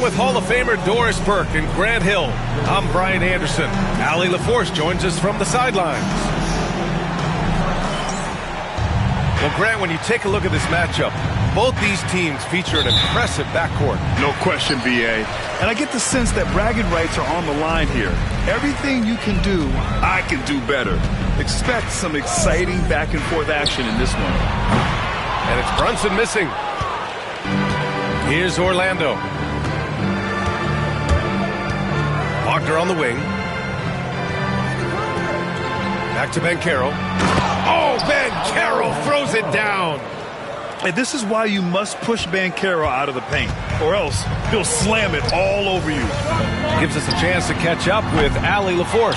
with Hall of Famer Doris Burke and Grant Hill, I'm Brian Anderson. Allie LaForce joins us from the sidelines. Well, Grant, when you take a look at this matchup, both these teams feature an impressive backcourt. No question, BA. And I get the sense that bragging rights are on the line here. Everything you can do, I can do better. Expect some exciting back-and-forth action in this one. And it's Brunson missing. Here's Orlando. Wagner on the wing. Back to Banchero. Oh, Banchero throws it down. And this is why you must push Banchero out of the paint, or else he'll slam it all over you. Gives us a chance to catch up with Allie LaForce.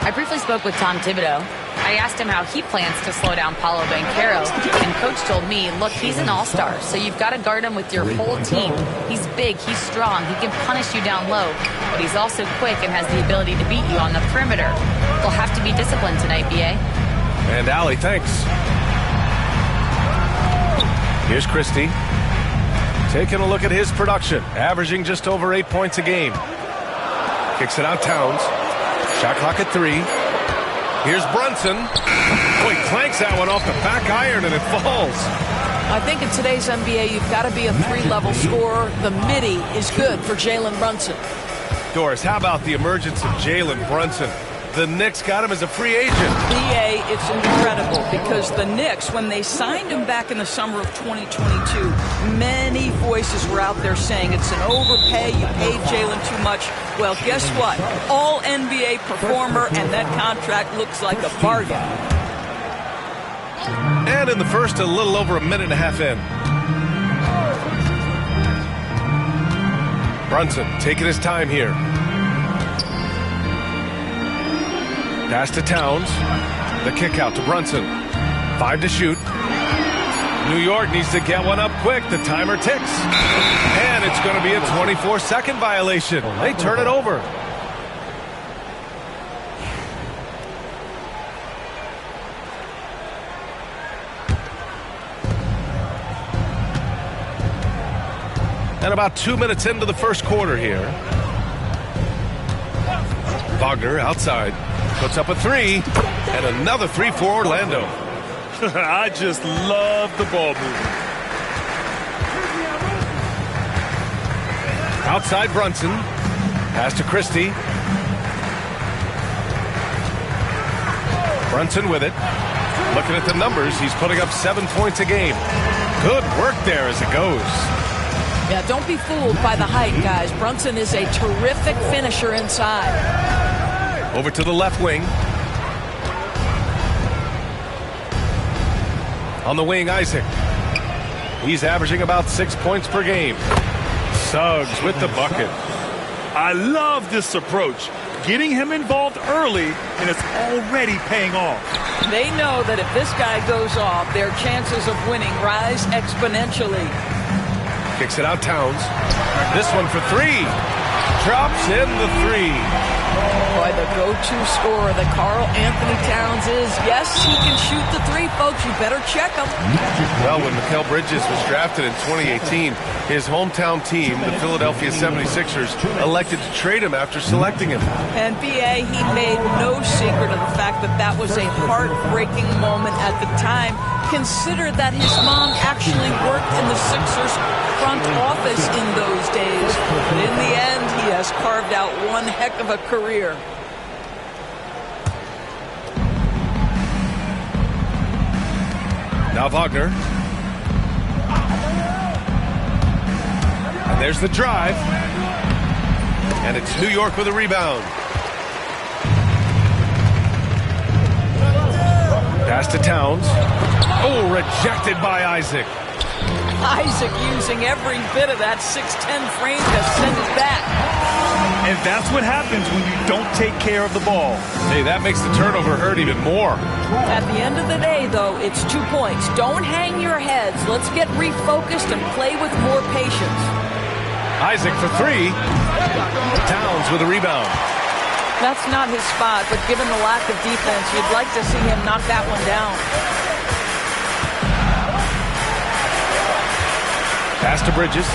I briefly spoke with Tom Thibodeau. I asked him how he plans to slow down Paolo Banchero, and Coach told me, look, he's an all-star, so you've got to guard him with your whole team. He's big, he's strong, he can punish you down low, but he's also quick and has the ability to beat you on the perimeter. They'll have to be disciplined tonight, B.A. And Allie, thanks. Here's Christie. Taking a look at his production, averaging just over 8 points a game. Kicks it out Towns. Shot clock at 3. Here's Brunson. Oh, he clanks that one off the back iron and it falls. I think in today's NBA, you've got to be a 3-level scorer. The midi is good for Jalen Brunson. Doris, how about the emergence of Jalen Brunson? The Knicks got him as a free agent. BA, it's incredible because the Knicks, when they signed him back in the summer of 2022, many voices were out there saying it's an overpay, you paid Jalen too much. Well, guess what? All NBA performer, and that contract looks like a bargain. And in the first, a little over a minute and a half in. Brunson taking his time here. Pass to Towns. The kick out to Brunson. 5 to shoot. New York needs to get one up quick. The timer ticks. And it's going to be a 24-second violation. They turn it over. And about 2 minutes into the first quarter here. Wagner outside. Puts up a 3, and another 3 for Orlando. I just love the ball movement. Outside Brunson. Pass to Christie. Brunson with it. Looking at the numbers, he's putting up 7 points a game. Good work there as it goes. Yeah, don't be fooled by the height, guys. Brunson is a terrific finisher inside. Over to the left wing. On the wing, Isaac. He's averaging about 6 points per game. Suggs with the bucket. I love this approach. Getting him involved early, and it's already paying off. They know that if this guy goes off, their chances of winning rise exponentially. Kicks it out Towns. This one for 3. Drops in the 3. Boy, the go-to scorer that Karl Anthony Towns is. Yes, he can shoot the 3, folks. You better check him. Well, when Mikal Bridges was drafted in 2018, his hometown team, the Philadelphia 76ers, elected to trade him after selecting him. And B.A., he made no secret of the fact that that was a heartbreaking moment at the time. Consider that his mom actually worked in the Sixers front office in those days. But in the end, he has carved out one heck of a career. Now Wagner. And there's the drive. And it's New York with a rebound. Pass to Towns. Oh, rejected by Isaac. Isaac using every bit of that 6'10 frame to send it back. And that's what happens when you don't take care of the ball. Hey, that makes the turnover hurt even more. At the end of the day, though, it's 2 points. Don't hang your heads. Let's get refocused and play with more patience. Isaac for 3. Towns with a rebound. That's not his spot, but given the lack of defense, you'd like to see him knock that one down. Pass to Bridges.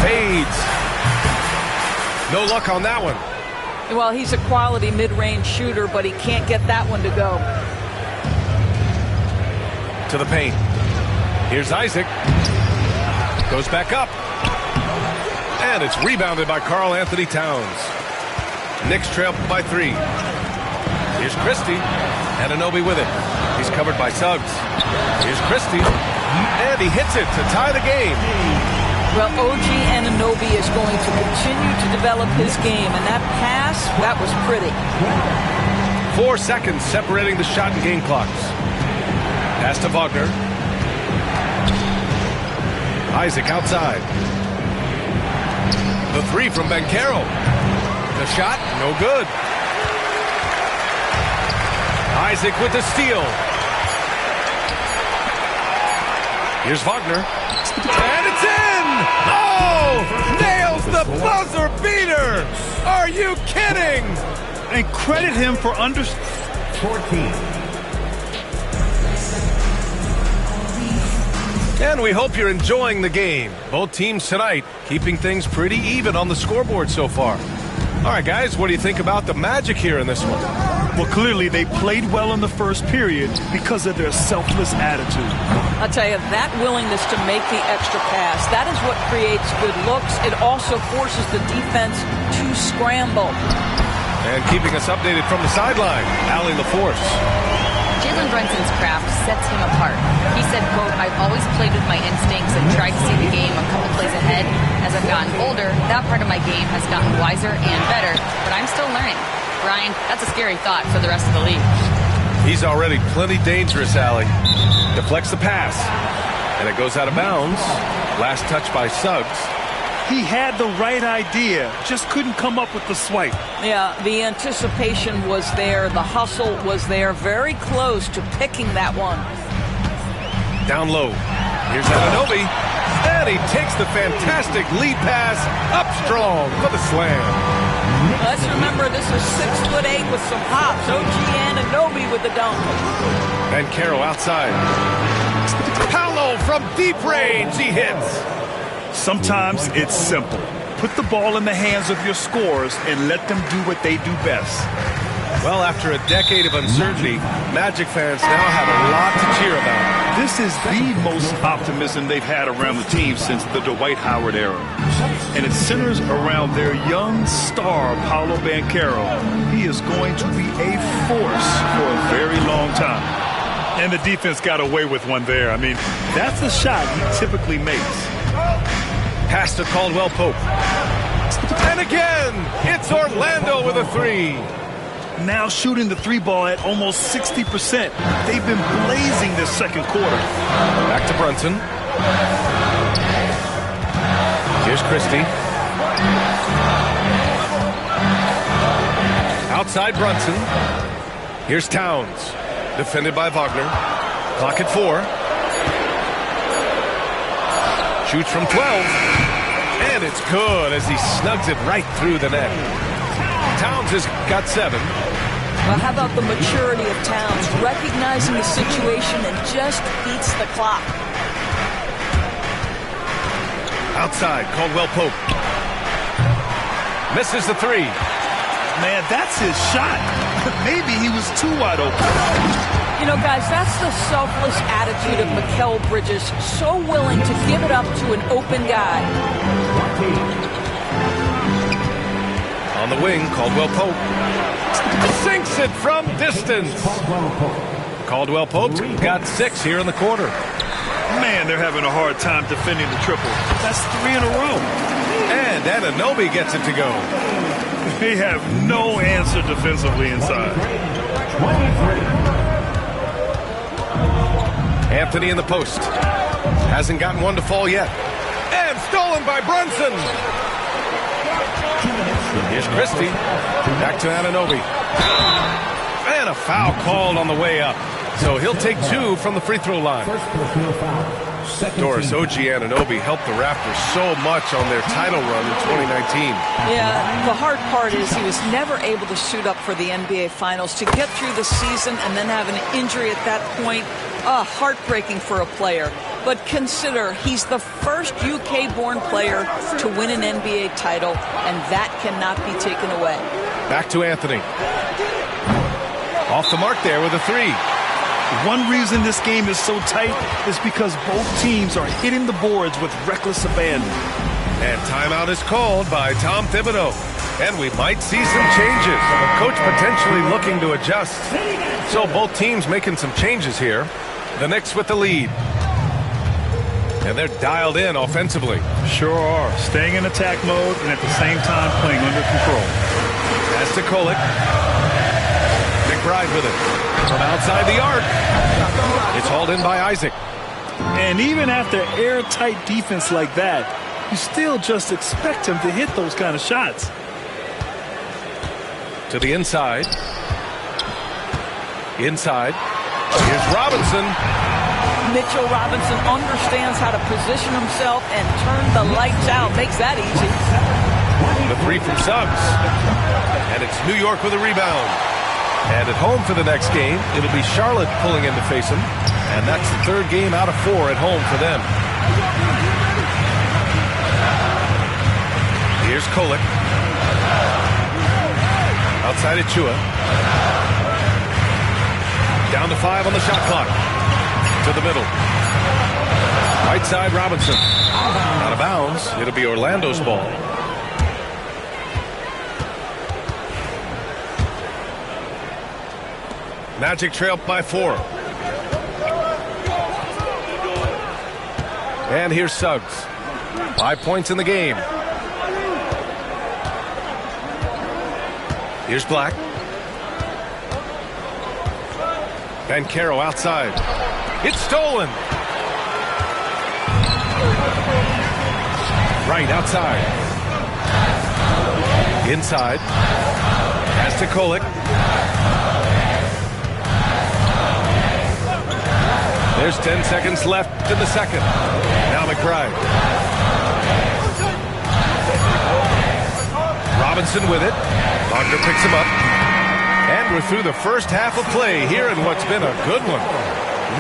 Fades. No luck on that one. Well, he's a quality mid-range shooter, but he can't get that one to go. To the paint. Here's Isaac. Goes back up. And it's rebounded by Karl-Anthony Towns. Knicks trail by 3. Here's Christie. Anunoby with it. He's covered by Suggs. Here's Christie. And he hits it to tie the game. Well, OG Anunoby is going to continue to develop his game, and that pass, that was pretty. 4 seconds separating the shot and game clocks. Pass to Wagner. Isaac outside. The 3 from Banchero. The shot, no good. Isaac with the steal. Here's Wagner. And it's in! Oh! Nails the buzzer beater! Are you kidding? And credit him for 14. And we hope you're enjoying the game. Both teams tonight keeping things pretty even on the scoreboard so far. All right, guys, what do you think about the Magic here in this one? Well, clearly they played well in the first period because of their selfless attitude. I'll tell you, that willingness to make the extra pass, that is what creates good looks. It also forces the defense to scramble. And keeping us updated from the sideline, Allie LaForce. Jalen Brunson's craft sets him apart. He said, quote, "I've always played with my instincts and tried to see the game a couple plays ahead. As I've gotten older, that part of my game has gotten wiser and better, but I'm still learning." Brian, that's a scary thought for the rest of the league. He's already plenty dangerous, Allie. Deflects the pass, and it goes out of bounds. Last touch by Suggs. He had the right idea, just couldn't come up with the swipe. Yeah, the anticipation was there. The hustle was there. Very close to picking that one. Down low. Here's Anunoby. And he takes the fantastic lead pass up strong for the slam. Let's remember this is 6'8" with some hops. OG Anunoby with the dunk. Banchero outside. Paolo from deep range. He hits. Sometimes it's simple. Put the ball in the hands of your scorers and let them do what they do best. Well, after a decade of uncertainty, Magic fans now have a lot to cheer about. This is the most optimism they've had around the team since the Dwight Howard era. And it centers around their young star, Paolo Banchero. He is going to be a force for a very long time. And the defense got away with one there. I mean, that's a shot he typically makes. Pass to Caldwell Pope. And again, it's Orlando with a 3. Now shooting the 3 ball at almost 60%. They've been blazing this second quarter. Back to Brunson. Here's Christie. Outside Brunson. Here's Towns. Defended by Wagner. Clock at 4. Shoots from 12. And it's good as he snugs it right through the net. Towns has got 7. Well, how about the maturity of Towns, recognizing the situation and just beats the clock. Outside, Caldwell Pope. Misses the 3. Man, that's his shot. Maybe he was too wide open. You know, guys, that's the selfless attitude of Mikal Bridges. So willing to give it up to an open guy. On the wing, Caldwell Pope. Sinks it from distance. Caldwell Pope's got 6 here in the quarter. Man, they're having a hard time defending the triple. That's 3 in a row. And Anunoby gets it to go. They have no answer defensively inside. Anthony in the post. Hasn't gotten one to fall yet. And stolen by Brunson. Here's Christie. Back to Anunoby. And a foul called on the way up. So he'll take 2 from the free throw line. Doris, OG Anunoby helped the Raptors so much on their title run in 2019. Yeah, the hard part is he was never able to suit up for the NBA Finals. To get through the season and then have an injury at that point, heartbreaking for a player. But consider, he's the first UK-born player to win an NBA title, and that cannot be taken away. Back to Anthony. Off the mark there with a three. One reason this game is so tight is because both teams are hitting the boards with reckless abandon. And timeout is called by Tom Thibodeau. And we might see some changes. The coach potentially looking to adjust. So both teams making some changes here. The Knicks with the lead. And they're dialed in offensively. Sure are. Staying in attack mode and at the same time playing under control. Pass to Kolek. McBride with it. From outside the arc. It's hauled in by Isaac. And even after airtight defense like that, you still just expect him to hit those kind of shots. To the inside. Inside. Here's Robinson. Mitchell Robinson understands how to position himself and turn the lights out. Makes that easy. The three from Suggs. And it's New York with a rebound. And at home for the next game, it'll be Charlotte pulling in to face him. And that's the third game out of 4 at home for them. Here's Kolek. Outside Achua. Down to 5 on the shot clock. To the middle. Right side Robinson. Out of bounds. It'll be Orlando's ball. Magic trail by 4. And here's Suggs. 5 points in the game. Here's Black. Banchero outside. It's stolen. Right outside. Inside. Pass to Kolek. There's 10 seconds left in the second. Now McBride. Robinson with it. Wagner picks him up. And we're through the first half of play here in what's been a good one.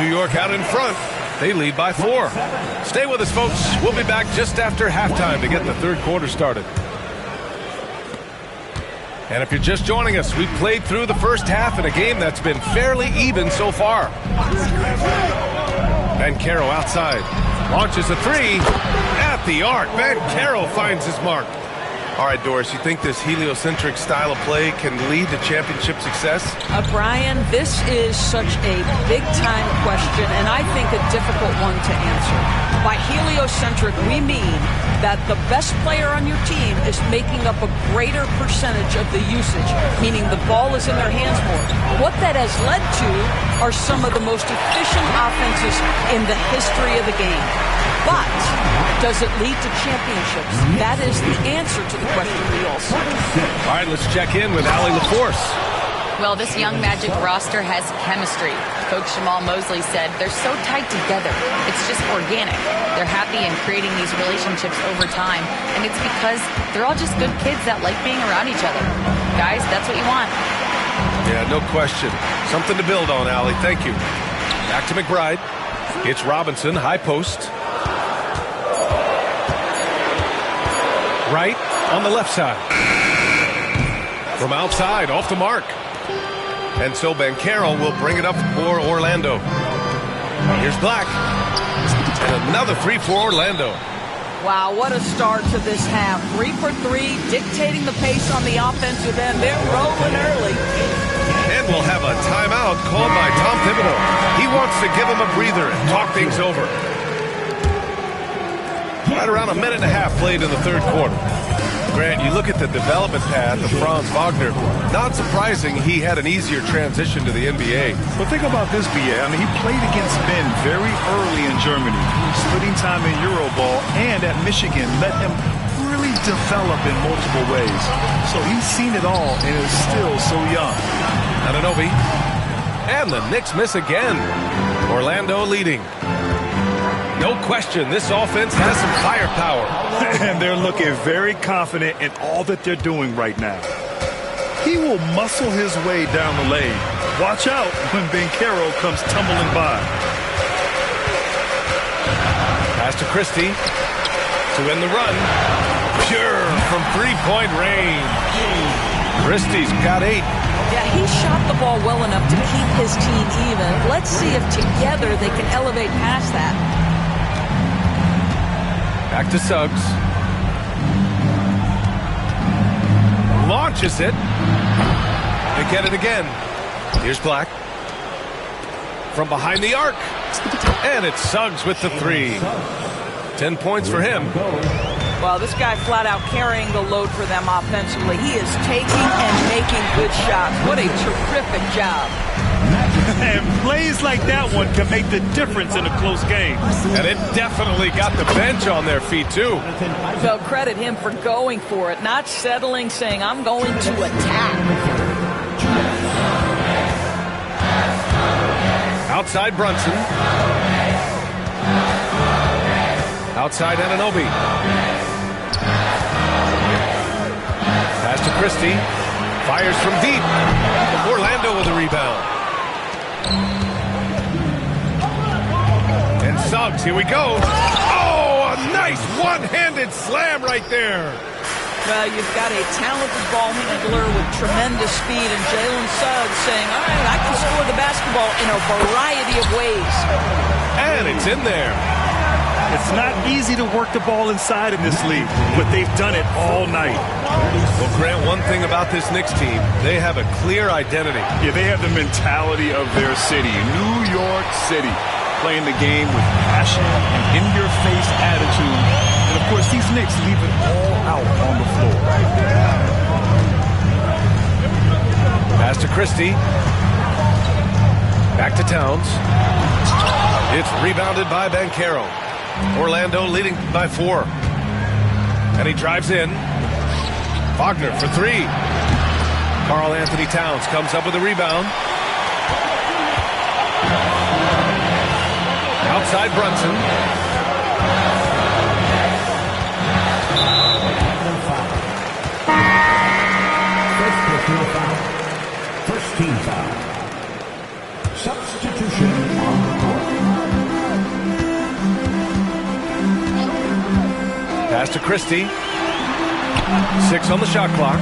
New York out in front. They lead by 4. Stay with us, folks. We'll be back just after halftime to get the third quarter started. And if you're just joining us, we've played through the first half in a game that's been fairly even so far. Banchero outside. Launches a 3. At the arc. Banchero finds his mark. All right, Doris, you think this heliocentric style of play can lead to championship success? Brian, this is such a big-time question, and I think a difficult one to answer. By heliocentric, we mean that the best player on your team is making up a greater percentage of the usage, meaning the ball is in their hands more. What that has led to are some of the most efficient offenses in the history of the game. But does it lead to championships? That is the answer to the question we all see. All right, let's check in with Allie LaForce. Well, this young Magic roster has chemistry. Coach Jamal Mosley said they're so tight together. It's just organic. They're happy in creating these relationships over time, and it's because they're all just good kids that like being around each other. Guys, that's what you want. Yeah, no question. Something to build on, Allie. Thank you. Back to McBride. It's Robinson, high post. Right on the left side. From outside, off the mark. And so Banchero will bring it up for Orlando. Here's Black. And another 3 for Orlando. Wow, what a start to this half. 3 for 3, dictating the pace on the offensive end. They're rolling early. And we'll have a timeout called by Tom Thibodeau. He wants to give him a breather and talk things over. Right around a minute and a half played in the third quarter. Grant, you look at the development path of Franz Wagner. Not surprising he had an easier transition to the NBA. But think about this, B.A. I mean, he played against men very early in Germany, splitting time in Euroball, and at Michigan let him really develop in multiple ways. So he's seen it all and is still so young. Anunoby. And the Knicks miss again. Orlando leading. No question, this offense has some firepower. And they're looking very confident in all that they're doing right now. He will muscle his way down the lane. Watch out when Banchero comes tumbling by. Pass to Christie to end the run. Pure from three-point range. Christie's got 8. Yeah, he shot the ball well enough to keep his team even. Let's see if together they can elevate past that. Back to Suggs. Launches it. They get it again. Here's Black. From behind the arc. And it's Suggs with the 3. 10 points for him. Well, this guy flat out carrying the load for them offensively. He is taking and making good shots. What a terrific job. And plays like that one can make the difference in a close game. And it definitely got the bench on their feet, too. So credit him for going for it, not settling, saying, I'm going to attack. Outside Brunson. Outside Anunoby. Pass to Christie. Fires from deep. Orlando with a rebound. And Suggs, here we go. Oh, a nice one-handed slam right there. Well, you've got a talented ball handler with tremendous speed, and Jalen Suggs saying, all right, I can score the basketball in a variety of ways. And it's in there. It's not easy to work the ball inside in this league, but they've done it all night. Well, Grant, one thing about this Knicks team, they have a clear identity. Yeah, they have the mentality of their city, New York City, playing the game with passion and in-your-face attitude. And, of course, these Knicks leave it all out on the floor. Pass to Christie. Back to Towns. It's rebounded by Banchero. Orlando leading by 4. And he drives in. Wagner for 3. Karl Anthony Towns comes up with a rebound. Outside Brunson. First team foul. Substitution on the court. Pass to Christie. 6 on the shot clock.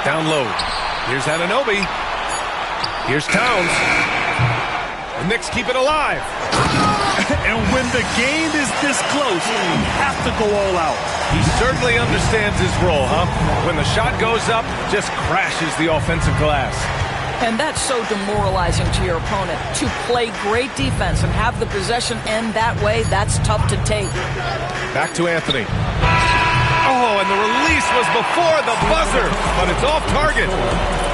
Down low. Here's Anunoby. Here's Towns. The Knicks keep it alive. And when the game is this close, you have to go all out. He certainly understands his role, huh? When the shot goes up, just crashes the offensive glass. And that's so demoralizing to your opponent. To play great defense and have the possession end that way, that's tough to take. Back to Anthony. Oh, and the release was before the buzzer, but it's off target.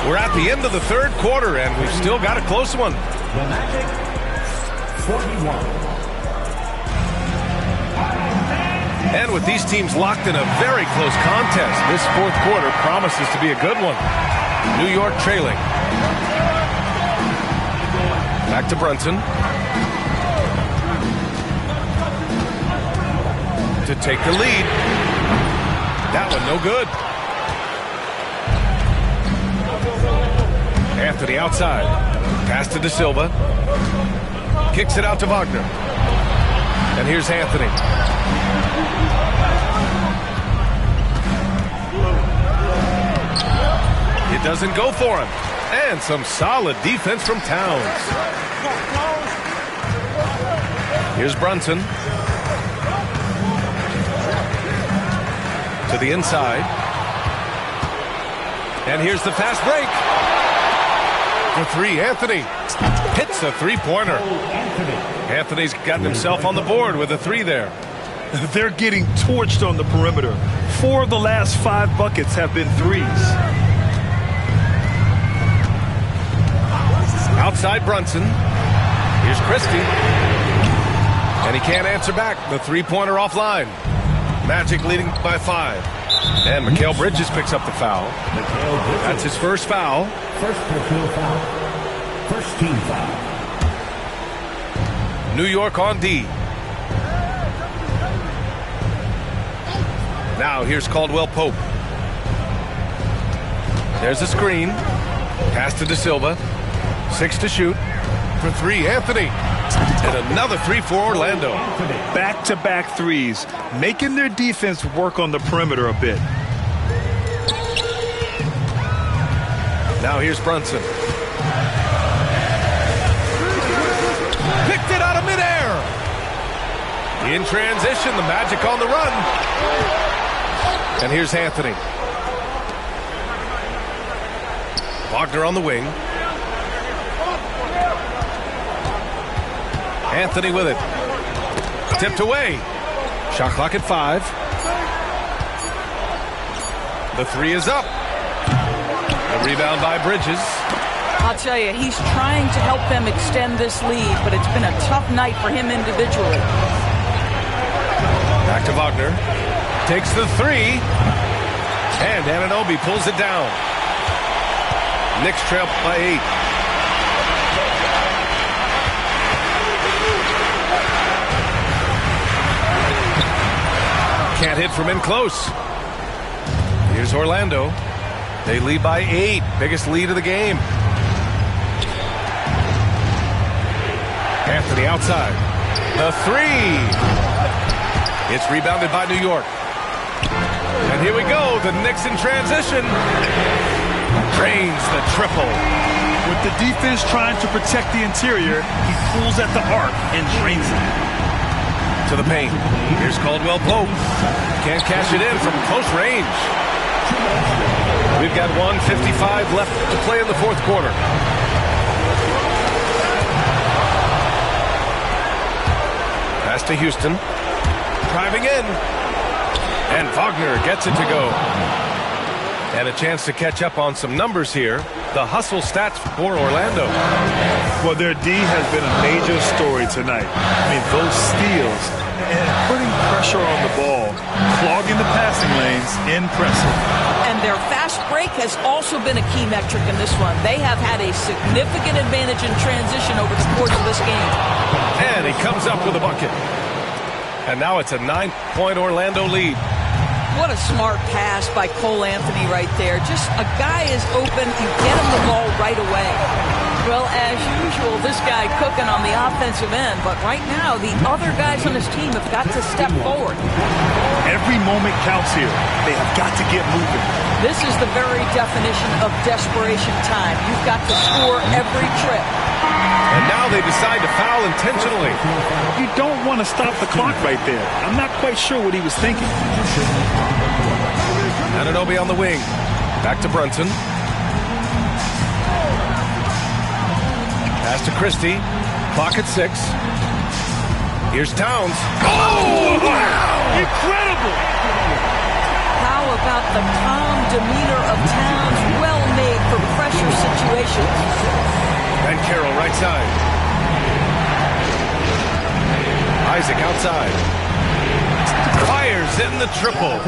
We're at the end of the third quarter, and we've still got a close one. The Magic, 41. And with these teams locked in a very close contest, this fourth quarter promises to be a good one. New York trailing. Back to Brunson. To take the lead. That one no good. Anthony outside. Pass to De Silva. Kicks it out to Wagner. And here's Anthony. It doesn't go for him. And some solid defense from Towns. Here's Brunson. To the inside. And here's the fast break. For 3, Anthony. Hits a three-pointer. Anthony's gotten himself on the board with a 3 there. They're getting torched on the perimeter. 4 of the last 5 buckets have been threes. Outside Brunson. Here's Christie. And he can't answer back. The three-pointer offline. Magic leading by 5. And Mikal Bridges picks up the foul. That's his first foul. First personal foul. First team foul. New York on D. Now here's Caldwell Pope. There's a screen. Pass to De Silva. 6 to shoot. for three, Anthony. And another three for Orlando. Back-to-back threes, making their defense work on the perimeter a bit. Now here's Brunson. Picked it out of midair. In transition, the Magic on the run. And here's Anthony. Wagner on the wing. Anthony with it. Tipped away. Shot clock at 5. The three is up. A rebound by Bridges. I'll tell you, he's trying to help them extend this lead, but it's been a tough night for him individually. Back to Wagner. Takes the three. And Anunoby pulls it down. Knicks trail by 8. Can't hit from in close. Here's Orlando. They lead by 8. Biggest lead of the game. Anthony outside. The three. It's rebounded by New York. And here we go. The Knicks in transition. Drains the triple. With the defense trying to protect the interior, he pulls at the arc and drains it. To the paint. Here's Caldwell Pope. Can't cash it in from close range. We've got 1:55 left to play in the fourth quarter. Pass to Houston. Driving in. And Wagner gets it to go. And a chance to catch up on some numbers here. The hustle stats for Orlando. Well, their D has been a major story tonight. I mean, those steals and putting pressure on the ball, clogging the passing lanes, impressive. And their fast break has also been a key metric in this one. They have had a significant advantage in transition over the course of this game. And he comes up with a bucket. And now it's a 9-point Orlando lead. What a smart pass by Cole Anthony right there. Just a guy is open, you get him the ball right away. Well, as usual, this guy cooking on the offensive end, but right now the other guys on his team have got to step forward. Every moment counts here. They have got to get moving. This is the very definition of desperation time. You've got to score every trip. And now they decide to foul intentionally. You don't want to stop the clock right there. I'm not quite sure what he was thinking. Anunoby on the wing. Back to Brunson. Pass to Christie. Clock at 6. Here's Towns. Oh, wow! Incredible! How about the calm demeanor of Towns? Well made for pressure situations. And Carroll right side. Isaac outside. Fires in the triple.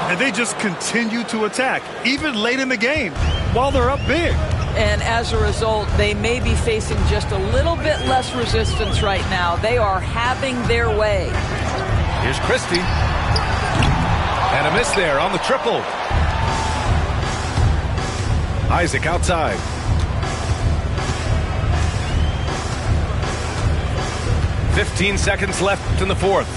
And they just continue to attack, even late in the game, while they're up big. And as a result, they may be facing just a little bit less resistance right now. They are having their way. Here's Christie. And a miss there on the triple. Isaac outside. "15 seconds left in the fourth.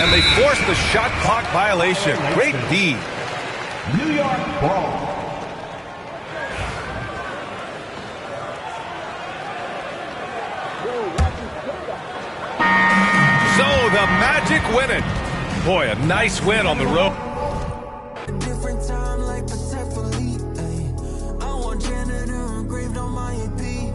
And they force the shot clock violation. Great D. New York ball. So the Magic win it. Boy, a nice win on the road. Different time like Patek Philippe. I want janitor engraved on my AP.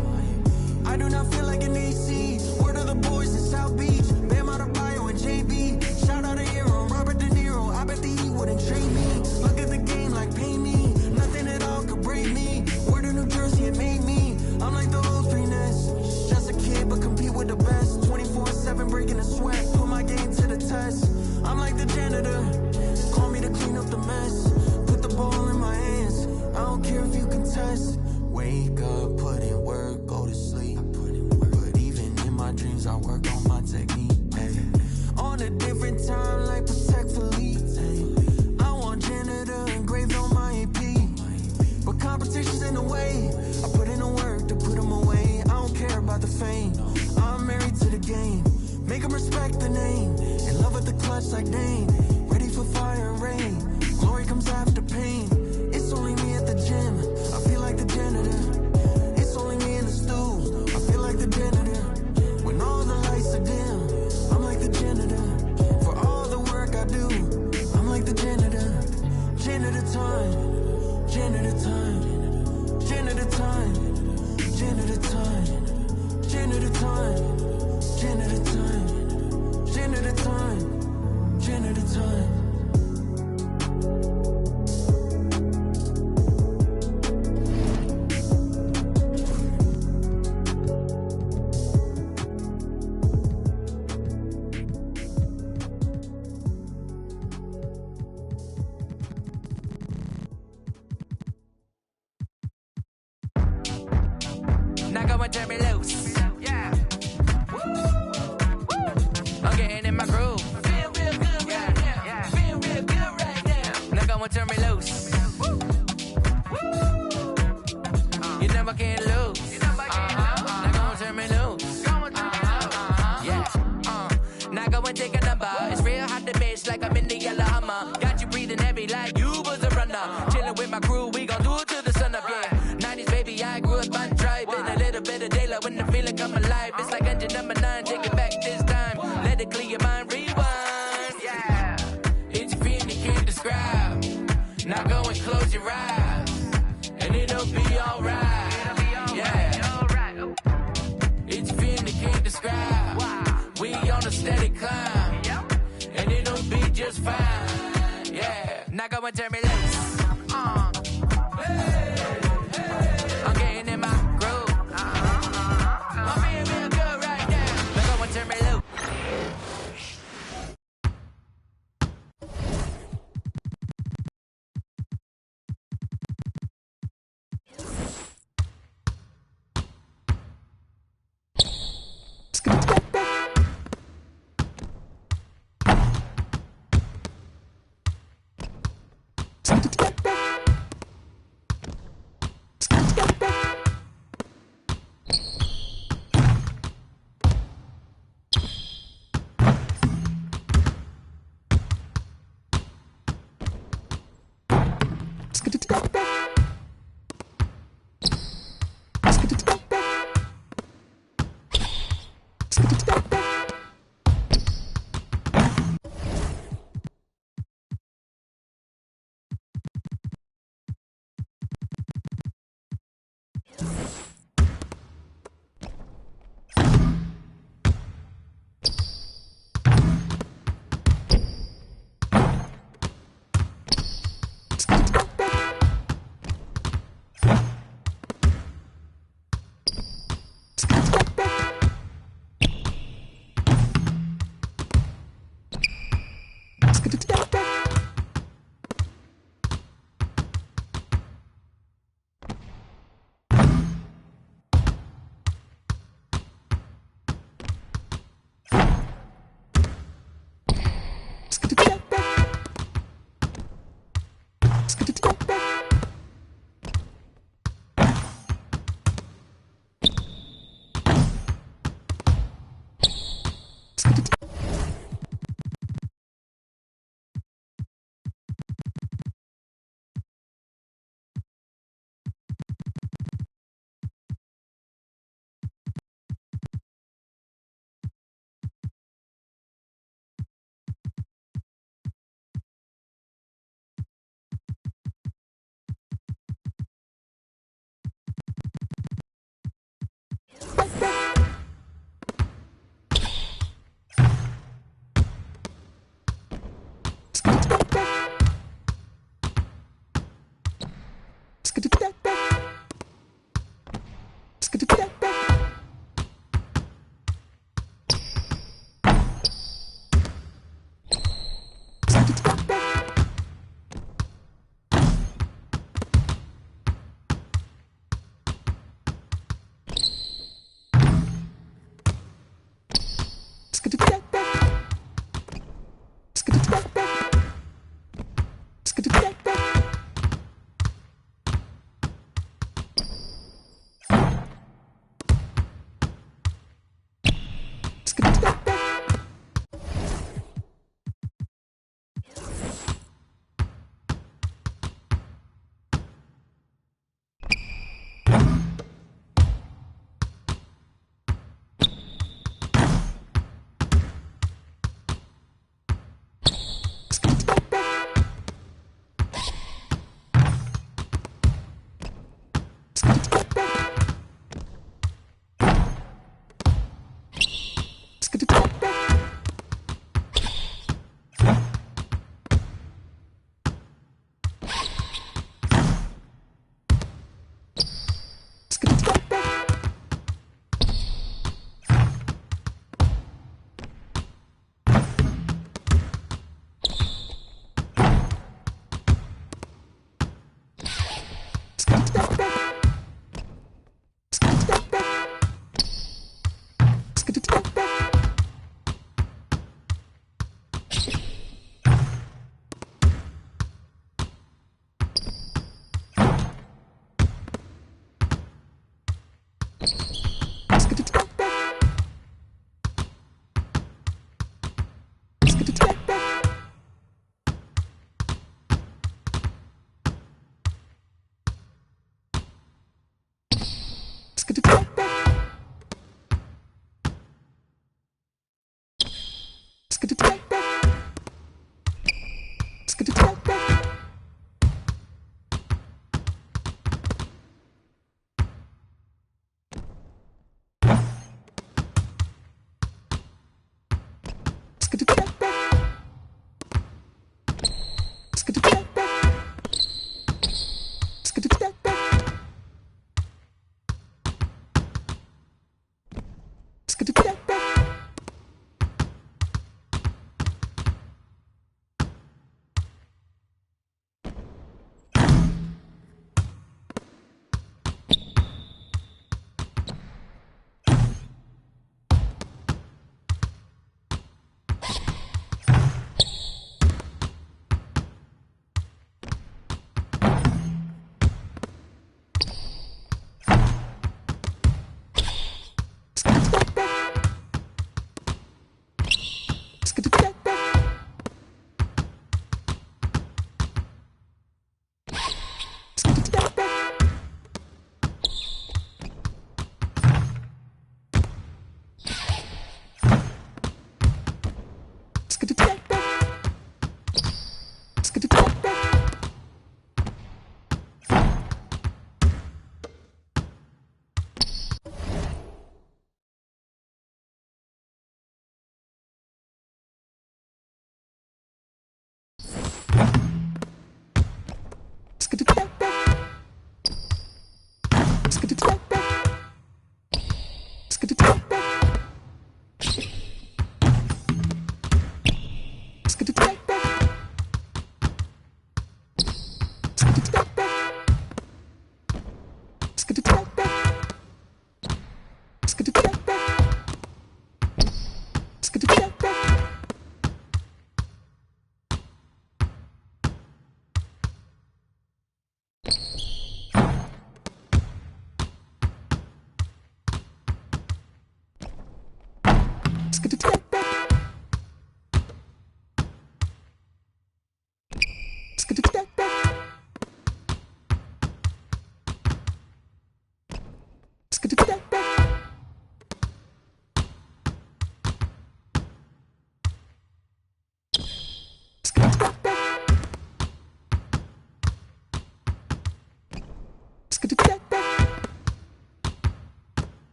I do not feel like an AC. Word of the boys in South Beach. Bam Adebayo and JB. Shout out to Hero, Robert De Niro. I bet that he wouldn't trade me. Look at the game like pay me. Nothing at all could break me. Word of New Jersey, it made me. I'm like the old three Ness. Just a kid, but compete with the best. 24/7 breaking the sweat. Put my game to the test. I'm like the janitor, call me to clean up the mess. Put the ball in my hands, I don't care if you contest. Wake up, put in work, go to sleep. But even in my dreams, I work on my technique. Ay. fame. I'm married to the game. Make them respect the name. In love with the clutch like Dane. Ready for fire and rain. Glory comes after pain. It's only me at the gym. I feel like the janitor. It's only me in the stool. I feel like the janitor. When all the lights are dim, I'm like the janitor. For all the work I do, I'm like the janitor. Janitor time. Janitor time. Janitor time. Janitor time. Janitor time. Janitor time. Janitor time. Janitor time. Now go and turn me loose. Yeah. I'm getting in my groove. Feel real good right now. Yeah. Feel real good right now. Now go and turn me loose. You never can lose. Now go and turn me loose. Yeah. Now go and take a number. It's real hot to miss like I'm in the yellow Hummer. Got you breathing heavy like you was a runner. Chilling with my crew, we gon' do it till the sun up. Yeah. 90s baby, I grew up on driving. A little bit of daylight when the feeling come alive. It's like engine number 9, take it back this time. Let it clear your mind, rewind. Yeah, it's a feeling you can't describe. Now go and close your eyes, and it'll be alright. Yeah, it's a feeling you can't describe. We on a steady climb, and it'll be just fine. Yeah, now go and turn me loose. I'm getting in my groove. I'm being real good right now. Now go and turn me loose.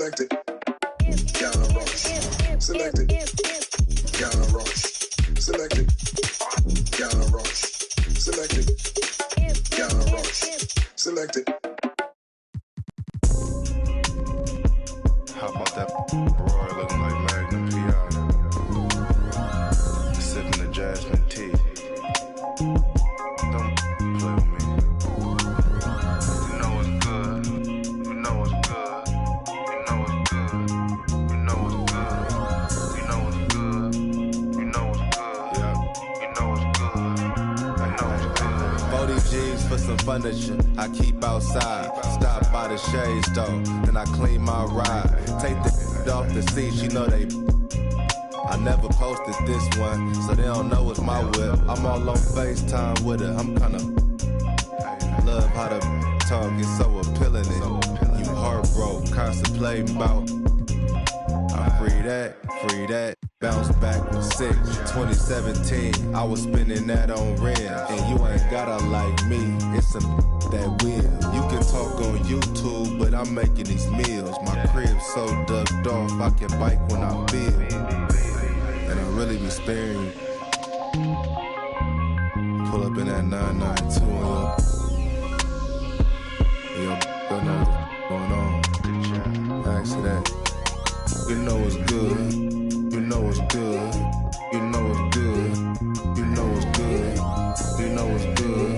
Selected. Gotta rush. Selected. Gotta rush. Selected. Gotta rush. Selected. Gotta rush. Selected. How about that Rory looking like Magnum P.I. Sipping the jasmine tea. Don't play with me. You know it's good. You know it's good. You know it's good. You know it's good. You know it's good. You know it's good. Yeah. You know it's good. I know it's good. 40 G's for some furniture I keep outside. Stop by the shade store, then I clean my ride. Take the off the seats, you know they. I never posted this one, so they don't know it's my whip. I'm all on FaceTime with it. I'm kinda love how the tongue is so appealing. You heartbroke, contemplating about. I'm free that. Bounce back with 6. 2017, I was spending that on rent. And you ain't gotta like me, it's some that will. You can talk on YouTube, but I'm making these meals. My crib's so ducked off, I can bike when I feel. And I really be sparing you. Pull up in that 992 and yo, know what's going on. Ask that. You know it's good. You know it's good. You know it's good. You know it's good. You know it's good.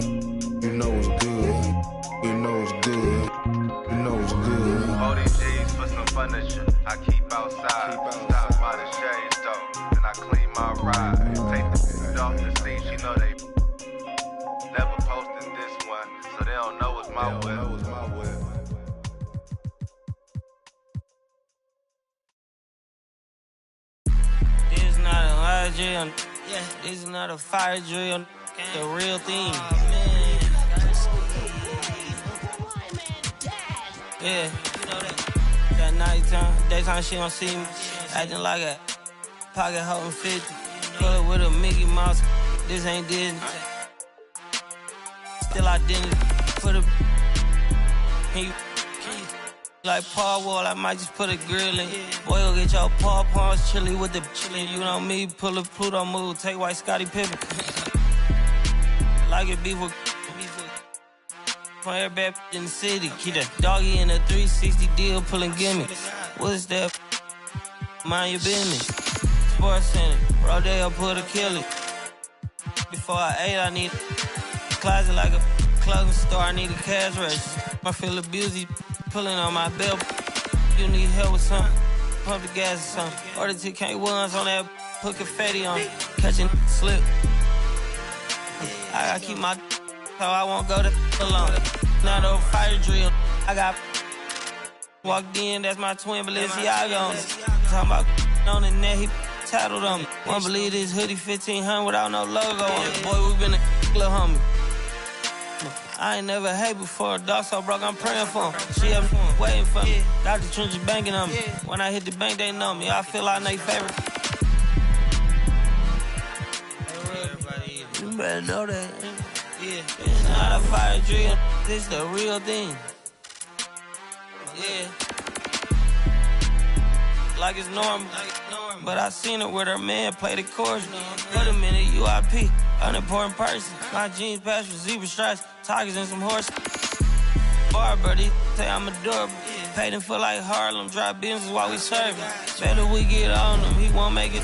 You know it's good. You know it's good. You know it's good. 40 G's for some furniture I keep outside. Stop by the shade store, then I clean my ride. Take the off the seats, you know they never posted this one, so they don't know it's my whip. Drill. Yeah, this is not a fire drill, the real thing. Yeah, you know that nighttime, daytime she don't see me, acting like a pocket holding 50. Pull up with a Mickey Mouse, this ain't Disney. Still identity for the. Can you like Paul Wall, I might just put a grill in. Boy, go get your paw pawns chili with the chili. You know me, pull a Pluto move, take white Scottie Pippen. Like it beef with every bad in the city. Keep that doggy in a 360 deal, pulling gimme. What's that? Mind your business. Sports Center, Rodeo, put a kill it. Before I ate, I need a closet like a clothing store. I need a cash register. I feel abused. Pulling on my belt, you need help with something, pump the gas or something. Order 2 K1s on that, put confetti on, catching slip. I gotta keep my so I won't go to alone. Not a fire drill, I got walked in, that's my twin Balenciaga on it. Talking about on the net, he tattled on me. Won't believe this hoodie 1500 without no logo on it. Boy, we been a little homie. I ain't never hate before, dog so broke, I'm praying for him. She up waiting for me, Dr. Trench banking on me. When I hit the bank, they know me, I feel like they favorite. You better know that. It's not a fire drill, this the real thing. Yeah. Like it's normal, but I seen it with her man play the chorus. Put him in a UIP, unimportant person. My jeans patch with zebra stripes, tigers and some horses. Bar buddy, say I'm adorable. Paid him for like Harlem, drive business while we serving. Better we get on him, he won't make it.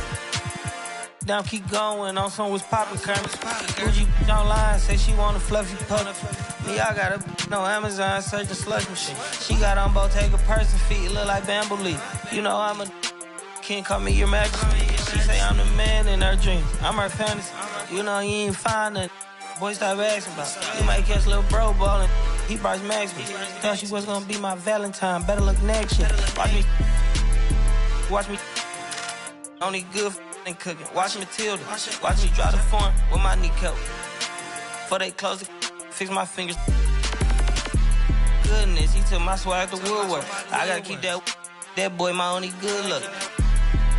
Down, keep going, on some was poppin' curtains. Gucci online, say she want a fluffy pup. Me, I got a no Amazon, searching slush machine. She got on Bottega person feet, look like bamboo leaf. You know I'm a can't call me your majesty. She say I'm the man in her dreams, I'm her fantasy. You know you ain't find nothing. Boy, stop asking about. You might catch little bro ballin'. He Bryce Maxwell. Thought she was gonna be my Valentine. Better look next year. Watch me. Only good and cooking. Watch Matilda. Watch me drive the farm with my kneecap. Before they close it, fix my fingers. Goodness, he took my swag to Woodwork. I gotta keep that boy my only good look.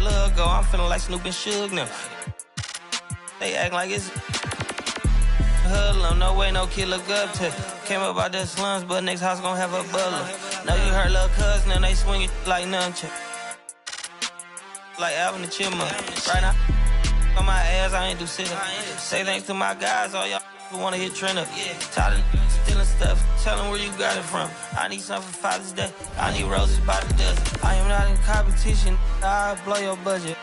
Look, go, I'm feeling like Snoop and Suge now. They act like it's hoodlum, no way, no kid look up to. Came up out the slums, but next house gon' have a butler. Know you heard little cousin and they swing it like nunchuck. Like Alvin the Chipmunk. Right now, on my ass, I ain't do sit up. Say thanks to my guys, all y'all who wanna hit trend up. Tired of stealing stuff. Tell them where you got it from. I need something for Father's Day. I need roses by the dozen. I am not in competition. I'll blow your budget.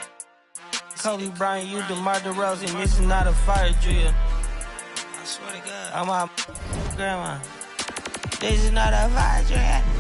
Kobe Bryant, you DeMar DeRozan. This is not a fire drill. I swear to God. I'm my grandma. This is not a fire drill.